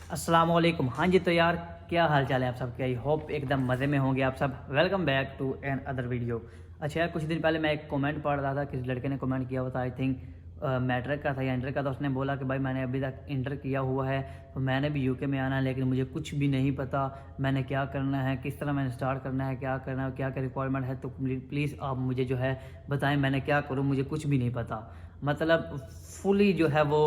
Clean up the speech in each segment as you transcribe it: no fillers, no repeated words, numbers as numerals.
अस्सलाम वालेकुम। हाँ जी, तो यार क्या हाल चाल है आप सबके। आई होप एकदम मज़े में होंगे आप सब। Welcome back to another video. अच्छा यार, कुछ दिन पहले मैं एक कमेंट पढ़ रहा था, किसी लड़के ने कमेंट किया हुआ था, आई थिंक मैट्रिक का था या इंटर का था। उसने बोला कि भाई मैंने अभी तक इंटर किया हुआ है, तो मैंने भी यूके में आना है, लेकिन मुझे कुछ भी नहीं पता मैंने क्या करना है, किस तरह मैंने स्टार्ट करना है, क्या करना है, क्या क्या रिक्वायरमेंट है। तो प्लीज़ आप मुझे जो है बताएं मैंने क्या करूँ, मुझे कुछ भी नहीं पता। मतलब फुली जो है वो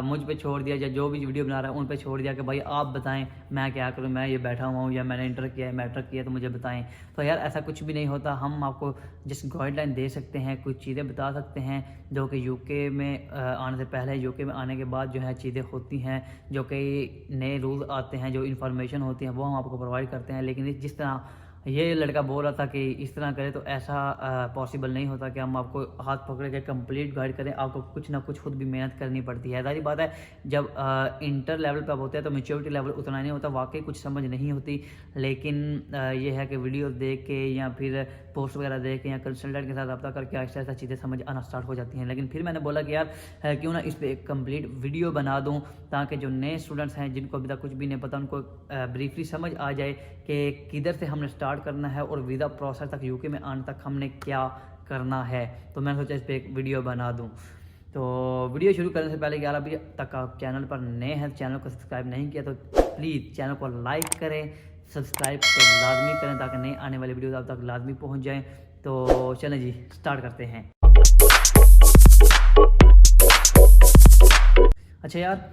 मुझ पे छोड़ दिया, या जो भी वीडियो बना रहा है उन पे छोड़ दिया कि भाई आप बताएं मैं क्या करूं, मैं ये बैठा हुआ हूं या मैंने इंटर किया है, मैट्रिक किया है, तो मुझे बताएं। तो यार ऐसा कुछ भी नहीं होता। हम आपको जिस गाइडलाइन दे सकते हैं, कुछ चीज़ें बता सकते हैं जो कि यूके में आने से पहले, यूके में आने के बाद जो है चीज़ें होती हैं, जो कि नए रूल आते हैं, जो इन्फॉर्मेशन होती है वो हम आपको प्रोवाइड करते हैं। लेकिन जिस तरह ये लड़का बोल रहा था कि इस तरह करें, तो ऐसा पॉसिबल नहीं होता कि हम आपको हाथ पकड़ के कंप्लीट गाइड करें। आपको कुछ ना कुछ खुद भी मेहनत करनी पड़ती है। ज़ाहिर बात है, जब इंटर लेवल पे आप होते हैं तो मैच्योरिटी लेवल उतना नहीं होता, वाकई कुछ समझ नहीं होती। लेकिन ये है कि वीडियो देख के या फिर पोस्ट वगैरह देख के या कंसल्टेंट के साथ रब्ता करके आहिस्ता आहिस्ता चीज़ें समझ आना स्टार्ट हो जाती हैं। लेकिन फिर मैंने बोला कि यार क्यों ना इस पर एक कंप्लीट वीडियो बना दूँ, ताकि जो नए स्टूडेंट्स हैं जिनको अभी तक कुछ भी नहीं पता, उनको ब्रीफली समझ आ जाए कि किधर से हमने स्टार्ट करना है और वीज़ा प्रोसेस तक, यूके में आने तक हमने क्या करना है। तो मैंने सोचा इस पर एक वीडियो बना दूँ। तो वीडियो शुरू करने से पहले यार अभी तक आप चैनल पर नए हैं, चैनल को सब्सक्राइब नहीं किया तो प्लीज़ चैनल को लाइक करें, सब्सक्राइब तो लाजमी करें, ताकि नए आने वाली वीडियो आप तक लाजमी पहुंच जाएं। तो चलें जी, स्टार्ट करते हैं। अच्छा यार,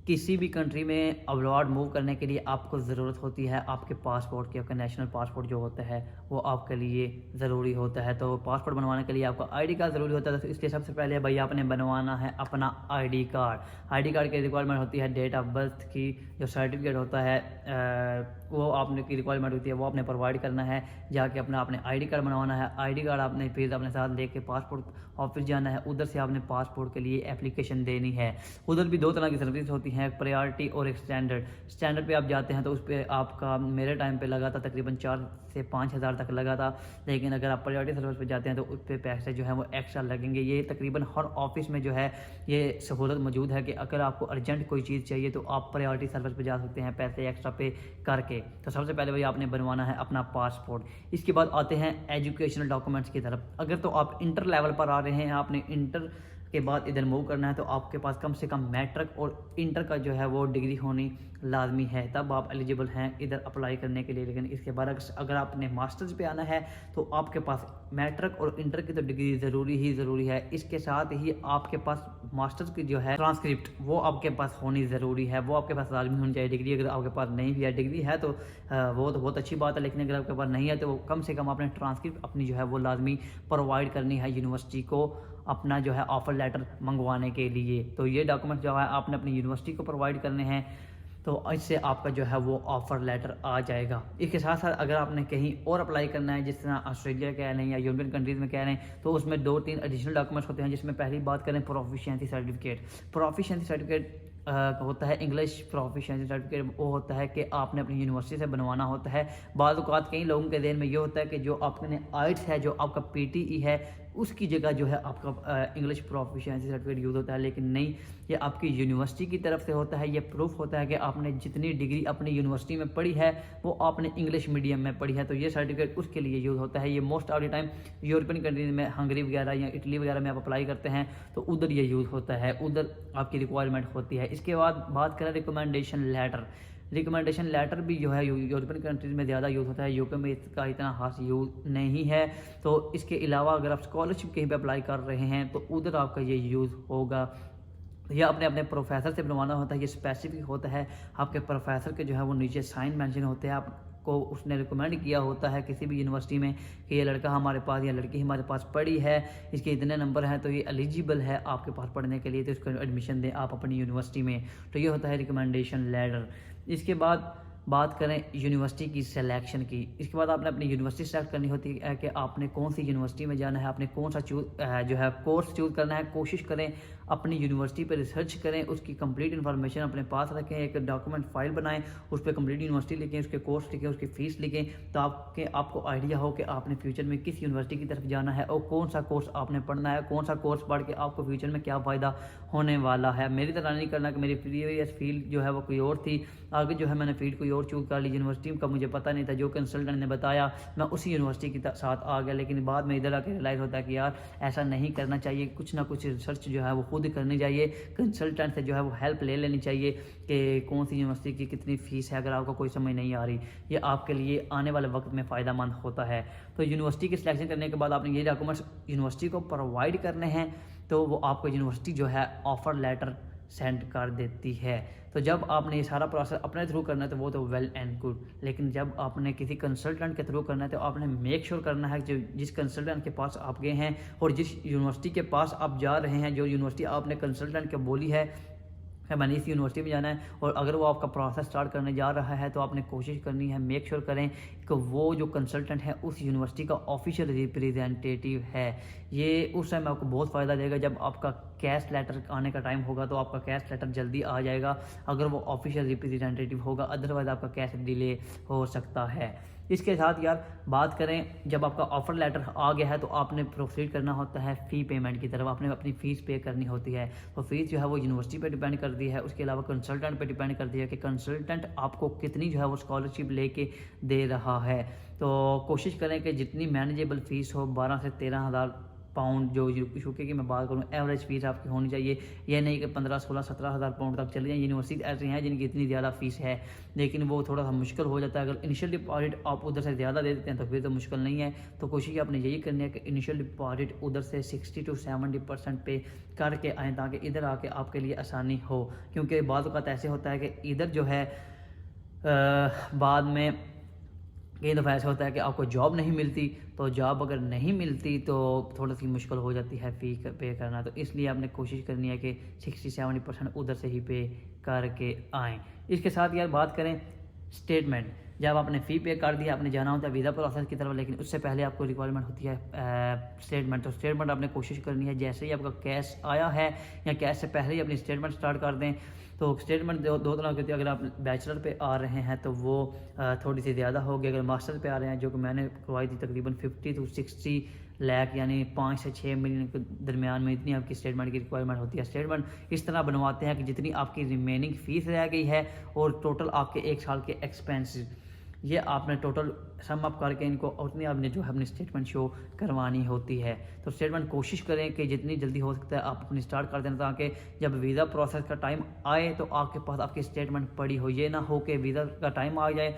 किसी भी कंट्री में अब्रॉड मूव करने के लिए आपको ज़रूरत होती है आपके पासपोर्ट की। आपका नेशनल पासपोर्ट जो होता है वो आपके लिए ज़रूरी होता है। तो पासपोर्ट बनवाने के लिए आपका आईडी कार्ड ज़रूरी होता है। तो इसलिए सबसे पहले भाई आपने बनवाना है अपना आईडी कार्ड। आईडी कार्ड की रिक्वायरमेंट होती है डेट ऑफ बर्थ की, जो सर्टिफिकेट होता है वो आपने की रिक्वायरमेंट होती है, वो आपने प्रोवाइड करना है। जाके अपना आपने आईडी कार्ड बनवाना है। आईडी कार्ड आपने फिर अपने साथ लेके पासपोर्ट ऑफिस जाना है, उधर से आपने पासपोर्ट के लिए एप्लीकेशन देनी है। उधर भी दो तरह की सर्विस होती हैं, एक प्रायोरिटी और एक स्टैंडर्ड। स्टैंडर्ड पे आप जाते हैं तो उस पर आपका मेरे टाइम पे लगा था तकरीबन 4 से 5 हज़ार तक लगा था। लेकिन अगर आप प्रायोरिटी सर्विस पे जाते हैं तो उस पर पैसे जो है वो एक्स्ट्रा लगेंगे। ये तकरीबन हर ऑफिस में जो है ये सहूलत मौजूद है कि अगर आपको अर्जेंट कोई चीज़ चाहिए तो आप प्रायोरिटी सर्विस पे जा सकते हैं पैसे एक्स्ट्रा पे करके। तो सबसे पहले भाई आपने बनवाना है अपना पासपोर्ट। इसके बाद आते हैं एजुकेशनल डॉक्यूमेंट्स की तरफ। अगर तो आप इंटर लेवल पर आ रहे हैं, आपने इंटर के बाद इधर मूव करना है, तो आपके पास कम से कम मैट्रिक और इंटर का जो है वो डिग्री होनी लाजमी है, तब आप एलिजिबल हैं इधर अप्लाई करने के लिए। लेकिन इसके बाद अगर आपने मास्टर्स पे आना है तो आपके पास मैट्रिक और इंटर की तो डिग्री ज़रूरी है। इसके साथ ही आपके पास मास्टर्स की जो है ट्रांसक्रिप्ट वो आपके पास होनी ज़रूरी है, वो आपके पास लाजमी होनी चाहिए। डिग्री अगर आपके पास नहीं भी है, डिग्री है तो वो तो बहुत अच्छी बात है, लेकिन अगर आपके पास नहीं है तो कम से कम आपने ट्रांसक्रिप्ट अपनी जो है वो लाजमी प्रोवाइड करनी है यूनिवर्सिटी को, अपना जो है ऑफ़र लेटर मंगवाने के लिए। तो ये डॉक्यूमेंट जो है आपने अपनी यूनिवर्सिटी को प्रोवाइड करने हैं, तो इससे आपका जो है वो ऑफ़र लेटर आ जाएगा। इसके साथ साथ अगर आपने कहीं और अप्लाई करना है, जिस तरह ऑस्ट्रेलिया कह रहे हैं या यूरोपियन कंट्रीज़ में कह रहे हैं, तो उसमें 2-3 एडिशनल डॉक्यूमेंट्स होते हैं। जिसमें पहली बात करें प्रोफिशिएंसी सर्टिफिकेट। प्रोफिशिएंसी सर्टिफिकेट होता है इंग्लिश प्रोफिशिएंसी सर्टिफिकेट। वो होता है कि आपने अपनी यूनिवर्सिटी से बनवाना होता है। बाद औक़ात कई लोगों के ज़हन में ये होता है कि जो आपने आइट्स है, जो आपका पीटीई है, उसकी जगह जो है आपका इंग्लिश प्रोफिशिएंसी सर्टिफिकेट यूज़ होता है। लेकिन नहीं, ये आपकी यूनिवर्सिटी की तरफ से होता है। ये प्रूफ होता है कि आपने जितनी डिग्री अपनी यूनिवर्सिटी में पढ़ी है वो आपने इंग्लिश मीडियम में पढ़ी है, तो ये सर्टिफिकेट उसके लिए यूज़ होता है। ये most of the time European countries में, हंगरी वगैरह या इटली वगैरह में आप अप्लाई करते हैं तो उधर ये यूज़ होता है, उधर आपकी रिक्वायरमेंट होती है। इसके बाद बात करें रिकमेंडेशन लेटर। रिकमेंडेशन लेटर भी जो है यूरोपियन कंट्रीज़ में ज़्यादा यूज़ होता है, यूके में इसका इतना खास यूज़ नहीं है। तो इसके अलावा अगर आप स्कॉलरशिप कहीं पे अप्लाई कर रहे हैं तो उधर आपका ये यूज़ होगा। यह अपने अपने प्रोफेसर से बनवाना होता है। ये स्पेसिफिक होता है, आपके प्रोफेसर के जो है वो नीचे साइन मेंशन होते हैं। आपको उसने रिकमेंड किया होता है किसी भी यूनिवर्सिटी में कि ये लड़का हमारे पास या लड़की हमारे पास पढ़ी है, इसके इतने नंबर हैं, तो ये एलिजिबल है आपके पास पढ़ने के लिए, तो इसको एडमिशन दें आप अपनी यूनिवर्सिटी में। तो ये होता है रिकमेंडेशन लेटर। इसके बाद बात करें यूनिवर्सिटी की सिलेक्शन की। इसके बाद आपने अपनी यूनिवर्सिटी सेलेक्ट करनी होती है कि आपने कौन सी यूनिवर्सिटी में जाना है, आपने कौन सा जो है कोर्स चूज़ करना है। कोशिश करें अपनी यूनिवर्सिटी पर रिसर्च करें, उसकी कंप्लीट इन्फॉर्मेशन अपने पास रखें, एक डॉक्यूमेंट फाइल बनाएं, उस पर कंप्लीट यूनिवर्सिटी लिखें, उसके कोर्स लिखें, उसकी फ़ीस लिखें, तो आपको आइडिया हो कि आपने फ्यूचर में किस यूनिवर्सिटी की तरफ जाना है और कौन सा कोर्स आपने पढ़ना है, कौन सा कोर्स पढ़ के आपको फ्यूचर में क्या फ़ायदा होने वाला है। मेरी तरह नहीं करना कि मेरी प्रीवियस फील्ड जो है वो कोई और थी, आगे जो है मैंने फील्ड कोई और चूज़ कर ली, यूनिवर्सिटी का मुझे पता नहीं था, जो कंसल्टेंट ने बताया मैं उसी यूनिवर्सिटी के साथ आ गया, लेकिन बाद में इधर आके रियलाइज़ होता है कि यार ऐसा नहीं करना चाहिए, कुछ ना कुछ रिसर्च जो है वो खुद करनी चाहिए, कंसल्टेंट से जो है वो हेल्प ले लेनी चाहिए कि कौन सी यूनिवर्सिटी की कितनी फ़ीस है, अगर आपको कोई समझ नहीं आ रही, ये आपके लिए आने वाले वक्त में फ़ायदा मंद होता है। तो यूनिवर्सिटी की सिलेक्शन करने के बाद आपने ये डॉक्यूमेंट्स यूनिवर्सिटी को प्रोवाइड करने हैं, तो वो आपको यूनिवर्सिटी जो है ऑफ़र लेटर सेंड कर देती है। तो जब आपने ये सारा प्रोसेस अपने थ्रू करना है तो वो तो वेल एंड गुड, लेकिन जब आपने किसी कंसल्टेंट के थ्रू करना है तो आपने मेक श्योर करना है कि जिस कंसल्टेंट के पास आप गए हैं और जिस यूनिवर्सिटी के पास आप जा रहे हैं, जो यूनिवर्सिटी आपने कंसल्टेंट को बोली है मैंने इस यूनिवर्सिटी में जाना है, और अगर वो आपका प्रोसेस स्टार्ट करने जा रहा है तो आपने कोशिश करनी है, मेक श्योर करें कि वो जो कंसल्टेंट है उस यूनिवर्सिटी का ऑफिशियल रिप्रेजेंटेटिव है। ये उस टाइम आपको बहुत फ़ायदा देगा। जब आपका कैश लेटर आने का टाइम होगा तो आपका कैश लेटर जल्दी आ जाएगा अगर वो ऑफिशियल रिप्रेजेंटेटिव होगा, अदरवाइज़ आपका कैश डिले हो सकता है। इसके साथ यार बात करें, जब आपका ऑफ़र लेटर आ गया है तो आपने प्रोसीड करना होता है फ़ी पेमेंट की तरफ, आपने अपनी फ़ीस पे करनी होती है। तो फ़ीस जो है वो यूनिवर्सिटी पे डिपेंड करती है, उसके अलावा कंसल्टेंट पे डिपेंड करती है कि कंसल्टेंट आपको कितनी जो है वो स्कॉलरशिप लेके दे रहा है। तो कोशिश करें कि जितनी मैनेजेबल फ़ीस हो, 12 से 13,000 पाउंड जो यूके की मैं बात करूँ एवरेज फ़ीस आपकी होनी चाहिए। यह नहीं कि 15, 16, 17,000 पाउंड तक चले जाएँ। यूनिवर्सिटी ऐसी हैं जिनकी इतनी ज़्यादा फ़ीस है, लेकिन वो थोड़ा सा मुश्किल हो जाता है। अगर इनिशियल डिपॉजिट आप उधर से ज़्यादा दे देते हैं तो फिर तो मुश्किल नहीं है। तो कोशिश आपने यही करनी है कि इनिशियल डिपॉजिट उधर से 60 to 70% पे करके आएँ, ताकि इधर आके आपके लिए आसानी हो। क्योंकि बाद वक़्त ऐसे होता है कि इधर जो है बाद में कई दफ़ा ऐसा होता है कि आपको जॉब नहीं मिलती, तो जॉब अगर नहीं मिलती तो थोड़ी सी मुश्किल हो जाती है फ़ी पे करना। तो इसलिए आपने कोशिश करनी है कि 60-70% उधर से ही पे करके आएँ। इसके साथ यार बात करें स्टेटमेंट, जब आपने फ़ी पे कर दिया, आपने जाना होता है वीज़ा प्रोसेस की तरफ, लेकिन उससे पहले आपको रिक्वायरमेंट होती है स्टेटमेंट। तो स्टेटमेंट आपने कोशिश करनी है जैसे ही आपका कैश आया है या कैश से पहले ही अपनी स्टेटमेंट स्टार्ट कर दें। तो स्टेटमेंट दो तरह की होती है। अगर आप बैचलर पे आ रहे हैं तो वो थोड़ी सी ज़्यादा होगी। अगर मास्टर पे आ रहे हैं, जो कि मैंने करवाई थी तकरीबन 50 to 60 लाख यानी 5 से 6 मिलियन के दरमियान में, इतनी आपकी स्टेटमेंट की रिक्वायरमेंट होती है। स्टेटमेंट इस तरह बनवाते हैं कि जितनी आपकी रिमेनिंग फ़ीस रह गई है और टोटल आपके 1 साल के एक्सपेंसेस, ये आपने टोटल सम अप करके इनको उतनी आपने जो है अपनी स्टेटमेंट शो करवानी होती है। तो स्टेटमेंट कोशिश करें कि जितनी जल्दी हो सकता है आप अपनी स्टार्ट कर दें, ताकि जब वीज़ा प्रोसेस का टाइम आए तो आपके पास आपकी स्टेटमेंट पड़ी हो। ये ना हो कि वीज़ा का टाइम आ जाए,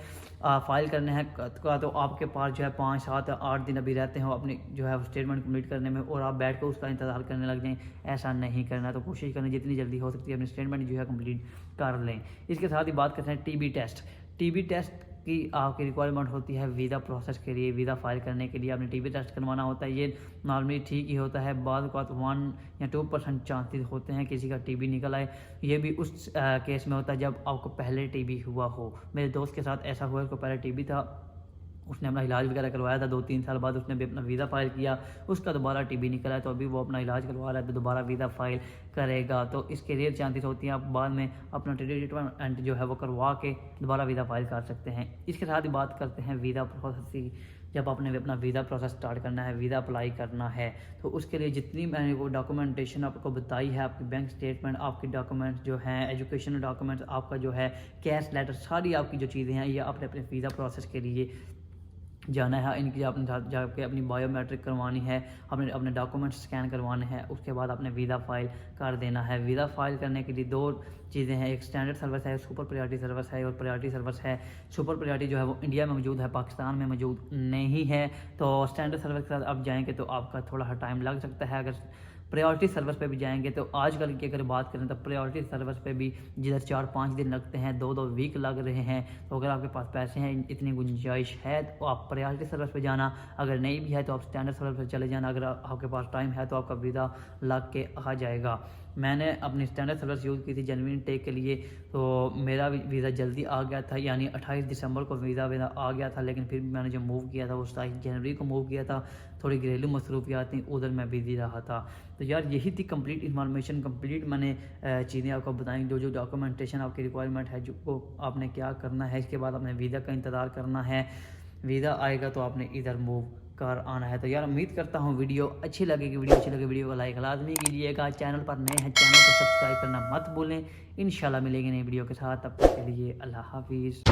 फ़ाइल करने हैं का, तो आपके पास जो है 5, 7 या 8 दिन अभी रहते हो अपनी जो है स्टेटमेंट कंप्लीट करने में, और आप बैठ कर उसका इंतज़ार करने लग जाएँ। ऐसा नहीं करना। तो कोशिश करें जितनी जल्दी हो सकती है अपनी स्टेटमेंट जो है कंप्लीट कर लें। इसके साथ ही बात करते हैं TB टेस्ट। TB टेस्ट की आपकी रिक्वायरमेंट होती है वीज़ा प्रोसेस के लिए, वीज़ा फाइल करने के लिए आपने TB टेस्ट करवाना होता है। ये नॉर्मली ठीक ही होता है, बाद 1 या 2% चांसेस होते हैं किसी का TB निकल आए। ये भी उस केस में होता है जब आपको पहले TB हुआ हो। मेरे दोस्त के साथ ऐसा हुआ, उसको पहले TB था, उसने अपना इलाज वगैरह करवाया था, 2-3 साल बाद उसने भी अपना वीज़ा फ़ाइल किया, उसका दोबारा TB निकला है, तो अभी वो अपना इलाज करवा रहा है तो दोबारा वीज़ा फ़ाइल करेगा। तो इसके रेयर चांसेस होती हैं, आप बाद में अपना ट्रीटमेंट जो है वो करवा के दोबारा वीज़ा फ़ाइल कर सकते हैं। इसके साथ ही बात करते हैं वीज़ा प्रोसेस की। जब आपने अपना वीज़ा प्रोसेस स्टार्ट करना है, वीज़ा अप्लाई करना है, तो उसके लिए जितनी मैंने वो डॉक्यूमेंटेशन आपको बताई है, आपकी बैंक स्टेटमेंट, आपके डॉक्यूमेंट्स जो हैं, एजुकेशनल डॉक्यूमेंट्स, आपका जो है कैश लेटर, सारी आपकी जो चीज़ें हैं ये आपने अपने वीज़ा प्रोसेस के लिए जाना है। इनकी आपने जाके अपनी बायोमेट्रिक करवानी है, आपने अपने डॉक्यूमेंट्स स्कैन करवाने हैं, उसके बाद आपने वीज़ा फ़ाइल कर देना है। वीज़ा फ़ाइल करने के लिए 2 चीज़ें हैं, एक स्टैंडर्ड सर्विस है, सुपर प्रायोरिटी सर्विस है, और प्रायोरिटी सर्विस है। सुपर प्रायोरिटी जो है वो इंडिया में मौजूद है, पाकिस्तान में मौजूद नहीं है। तो स्टैंडर्ड सर्विस के साथ आप जाएंगे तो आपका थोड़ा टाइम लग सकता है। अगर प्रायोरिटी सर्विस पे भी जाएंगे तो आजकल की अगर बात करें तो प्रायोरिटी सर्विस पे भी जिधर 4-5 दिन लगते हैं, 2-2 वीक लग रहे हैं। तो अगर आपके पास पैसे हैं, इतनी गुंजाइश है तो आप प्रायोरिटी सर्विस पे जाना, अगर नहीं भी है तो आप स्टैंडर्ड सर्विस पे चले जाना। अगर आपके पास टाइम है तो आपका वीज़ा लग के आ जाएगा। मैंने अपनी स्टैंडर्ड सर्विस यूज़ की थी जेन्युइन टेक के लिए, तो मेरा वीज़ा जल्दी आ गया था, यानी 28 दिसंबर को वीज़ा मेरा आ गया था। लेकिन फिर मैंने जो मूव किया था वो 27 जनवरी को मूव किया था। थोड़ी घरेलू मसरूफियात थी, उधर मैं बिजी रहा था। तो यार यही थी कंप्लीट इन्फॉर्मेशन, कंप्लीट मैंने चीज़ें आपको बताई, जो डॉक्यूमेंटेशन आपकी रिक्वायरमेंट है, जो आपने क्या करना है। इसके बाद आपने वीज़ा का इंतज़ार करना है, वीज़ा आएगा तो आपने इधर मूव कर आना है। तो यार उम्मीद करता हूँ वीडियो अच्छी लगेगी। वीडियो को लाइक लाजमी कीजिएगा। चैनल पर नए हैं, चैनल को सब्सक्राइब करना मत भूलें। इंशाल्लाह मिलेंगे नई वीडियो के साथ, तब तक के लिए अल्लाह हाफिज़।